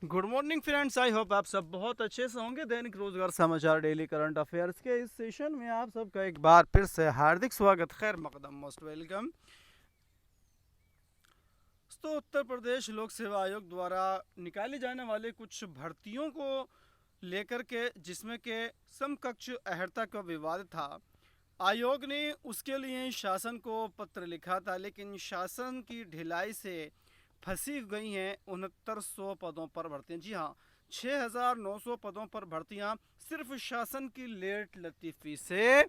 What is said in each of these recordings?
Good morning friends, I hope आप सब बहुत अच्छे से होंगे। दैनिक रोजगार समाचार डेली करंट अफेयर्स के इस सेशन में आप सबका एक बार फिर से हार्दिक स्वागत, खैर मकदम, मोस्ट वेलकम। तो उत्तर प्रदेश लोक सेवा आयोग द्वारा निकाले जाने वाले कुछ भर्तियों को लेकर के, जिसमें के समकक्ष अहर्ता का विवाद था, आयोग ने उसके लिए शासन को पत्र लिखा था, लेकिन शासन की ढिलाई से फंसी गई हैं 6900 पदों पर भर्तियां। जी हाँ, 6900 पदों पर भर्तियां सिर्फ शासन की लेट लतीफ़ी से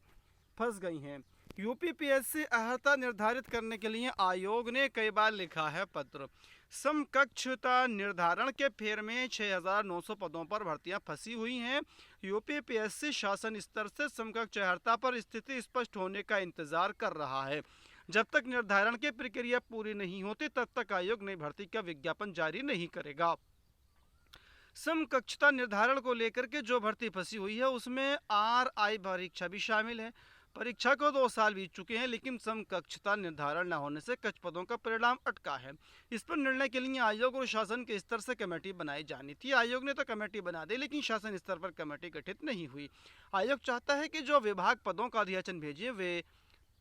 फंस गई हैं। यूपीपीएससी अर्हता निर्धारित करने के लिए आयोग ने कई बार लिखा है पत्र। समकक्षता निर्धारण के फेर में 6900 पदों पर भर्तियां फंसी हुई हैं। यूपीपीएससी शासन स्तर से समकक्ष अर्हता पर स्थिति स्पष्ट होने का इंतजार कर रहा है। जब तक निर्धारण की प्रक्रिया पूरी नहीं होती तब तक आयोग नई भर्ती का विज्ञापन जारी नहीं करेगा। समकक्षता निर्धारण को लेकर के जो भर्ती फंसी हुई है उसमें RI परीक्षा भी शामिल है। परीक्षा को 2 साल बीत चुके हैं, लेकिन समकक्षता निर्धारण न होने से कुछ पदों का परिणाम अटका है। इस पर निर्णय के लिए आयोग और शासन के स्तर से कमेटी बनाई जानी थी। आयोग ने तो कमेटी बना दी, लेकिन शासन स्तर पर कमेटी गठित नहीं हुई। आयोग चाहता है कि जो विभाग पदों का अधियाचन भेजे वे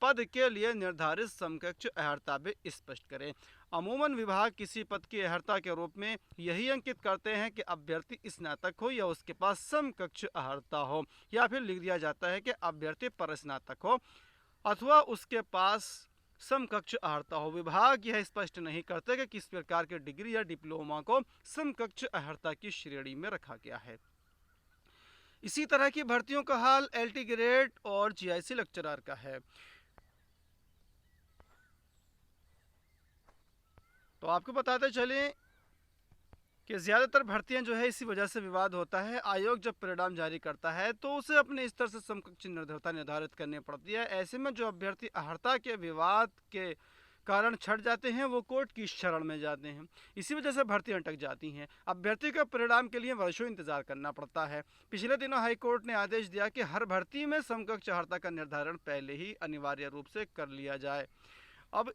पद के लिए निर्धारित समकक्ष अहर्ता भी स्पष्ट करें। अमूमन विभाग किसी पद की अहर्ता के रूप में यही अंकित करते हैं कि अभ्यर्थी स्नातक हो या उसके पास समकक्ष अहर्ता हो, या फिर लिख दिया जाता है कि अभ्यर्थी परस्नातक हो अथवा उसके पास समकक्ष अहर्ता हो। विभाग यह स्पष्ट नहीं करते कि किस प्रकार के डिग्री या डिप्लोमा को समकक्ष अहर्ता की श्रेणी में रखा गया है। इसी तरह की भर्तियों का हाल LT ग्रेड और GIC लेक्चरर का है। तो आपको बताते चलें कि ज़्यादातर भर्तियां जो है इसी वजह से विवाद होता है। आयोग जब परिणाम जारी करता है तो उसे अपने स्तर से समकक्ष निर्धारित निर्धारित करनी पड़ती है। ऐसे में जो अभ्यर्थी अहर्ता के विवाद के कारण छट जाते हैं वो कोर्ट की शरण में जाते हैं। इसी वजह से भर्तियां अटक जाती हैं। अभ्यर्थी का परिणाम के लिए वर्षों इंतजार करना पड़ता है। पिछले दिनों हाईकोर्ट ने आदेश दिया कि हर भर्ती में समकक्ष अहर्ता का निर्धारण पहले ही अनिवार्य रूप से कर लिया जाए। अब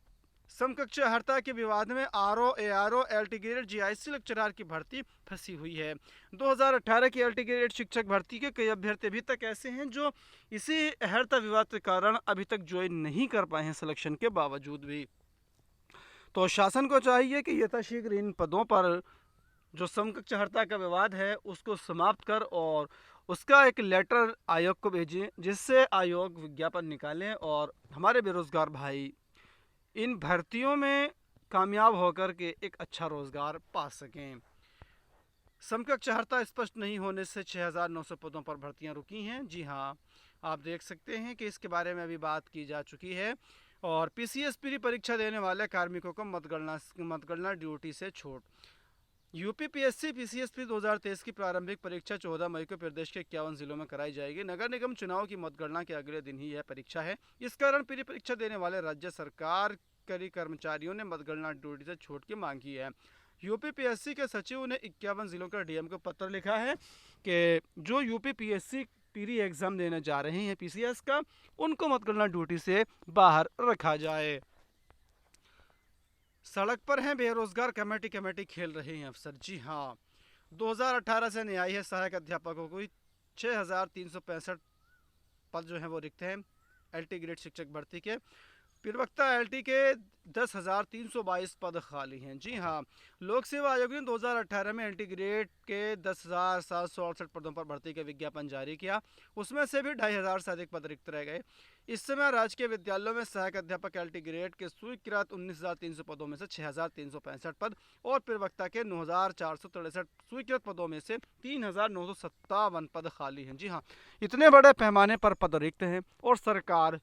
समकक्ष अहर्ता के विवाद में RO, ARO, LT grade, GIC lecturer की भर्ती फंसी हुई है। 2018 की LT ग्रेड शिक्षक भर्ती के कई अभ्यर्थी अभी तक ऐसे हैं जो इसी अहर्ता विवाद के कारण अभी तक ज्वाइन नहीं कर पाए हैं सिलेक्शन के बावजूद भी। तो शासन को चाहिए कि यथाशीघ्र इन पदों पर जो समकक्ष अहर्ता का विवाद है उसको समाप्त कर और उसका एक लेटर आयोग को भेजें, जिससे आयोग विज्ञापन निकालें और हमारे बेरोजगार भाई इन भर्तियों में कामयाब होकर के एक अच्छा रोजगार पा सकें। समकक्ष अहर्ता स्पष्ट नहीं होने से 6900 पदों पर भर्तियां रुकी हैं। जी हाँ, आप देख सकते हैं कि इसके बारे में अभी बात की जा चुकी है। और PCS प्री परीक्षा देने वाले कार्मिकों को मतगणना ड्यूटी से छूट। यूपीपीएससी PCS प्री 2023 की प्रारंभिक परीक्षा 14 मई को प्रदेश के 51 जिलों में कराई जाएगी। नगर निगम चुनाव की मतगणना के अगले दिन ही यह परीक्षा है। इस कारण प्री परीक्षा देने वाले राज्य सरकार कई कर्मचारियों ने मतगणना ड्यूटी से छूट की मांग की है। यूपीपीएससी के सचिव ने 51 जिलों का DM को पत्र लिखा है कि जो यूपीपीएससी प्री एग्जाम देने जा रहे हैं PCS का, उनको मतगणना ड्यूटी से बाहर रखा जाए। सड़क पर हैं बेरोजगार, कमेटी खेल रहे हैं अफसर। जी हाँ, 2018 से न्याय है सहायक अध्यापकों को 6365 पद जो हैं वो रिक्त हैं LT ग्रेड शिक्षक भर्ती के। प्रवक्ता LT के 10,322 पद खाली हैं। जी हाँ, लोक सेवा आयोग ने 2018 में LT ग्रेड के 10,768 पदों पर भर्ती का विज्ञापन जारी किया। उसमें से भी 2500 से अधिक पद रिक्त रह गए। इस समय राजकीय विद्यालयों में सहायक अध्यापक LT ग्रेड के स्वीकृत 19,300 पदों में से 6,365 पद और प्रवक्ता के 9,463 स्वीकृत पदों में से 3,957 पद खाली हैं। जी हाँ, इतने बड़े पैमाने पर पद रिक्त हैं और सरकार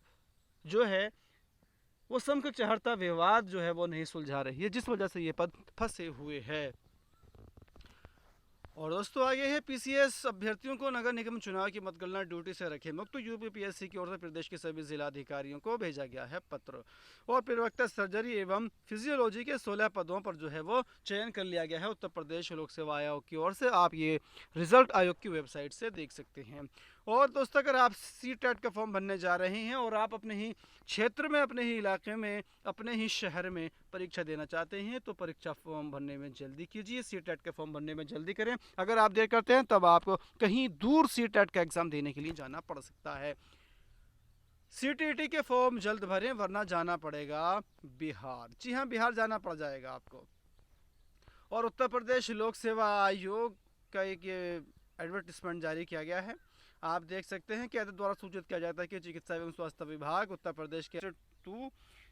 जो है वो समकक्ष अहर्ता विवाद जो है वो नहीं सुलझा रही है, जिस वजह से ये पद फंसे हुए हैं। और दोस्तों आगे है PCS अभ्यर्थियों को नगर निगम चुनाव की मतगणना ड्यूटी से रखे मुक्त। तो यूपीपीएससी की ओर से प्रदेश के सभी जिलाधिकारियों को भेजा गया है पत्र। और प्रवक्ता सर्जरी एवं फिजियोलॉजी के 16 पदों पर जो है वो चयन कर लिया गया है उत्तर प्रदेश लोक सेवा आयोग की ओर से। आप ये रिजल्ट आयोग की वेबसाइट से देख सकते हैं। और दोस्तों अगर आप सी-टेट का फॉर्म भरने जा रहे हैं और आप अपने ही क्षेत्र में, अपने ही इलाके में, अपने ही शहर में परीक्षा देना चाहते हैं तो परीक्षा फॉर्म भरने में जल्दी कीजिए, सी-टेट का फॉर्म भरने में जल्दी करें। अगर आप देर करते हैं तब आपको कहीं दूर सी-टेट का एग्ज़ाम देने के लिए जाना पड़ सकता है। सी-टी-टी के फॉर्म जल्द भरें वरना जाना पड़ेगा बिहार। जी हाँ, बिहार जाना पड़ जाएगा आपको। और उत्तर प्रदेश लोक सेवा आयोग का एक एडवर्टिजमेंट जारी किया गया है। आप देख सकते हैं कि आयोग द्वारा सूचित किया जाता है कि चिकित्सा एवं स्वास्थ्य विभाग उत्तर प्रदेश के 2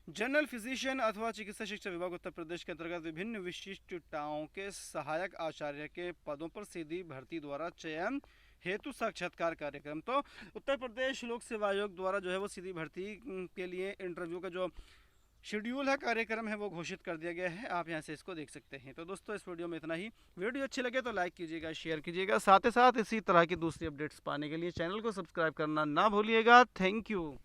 जनरल फिजिशियन अथवा चिकित्सा शिक्षा विभाग उत्तर प्रदेश के अंतर्गत विभिन्न विशिष्टताओं के सहायक आचार्य के पदों पर सीधी भर्ती द्वारा चयन हेतु साक्षात्कार कार्यक्रम। तो उत्तर प्रदेश लोक सेवा आयोग द्वारा जो है वो सीधी भर्ती के लिए इंटरव्यू का जो शेड्यूल है, कार्यक्रम है, वो घोषित कर दिया गया है। आप यहाँ से इसको देख सकते हैं। तो दोस्तों इस वीडियो में इतना ही। वीडियो अच्छी लगे तो लाइक कीजिएगा, शेयर कीजिएगा, साथ ही साथ इसी तरह की दूसरी अपडेट्स पाने के लिए चैनल को सब्सक्राइब करना ना भूलिएगा। Thank you.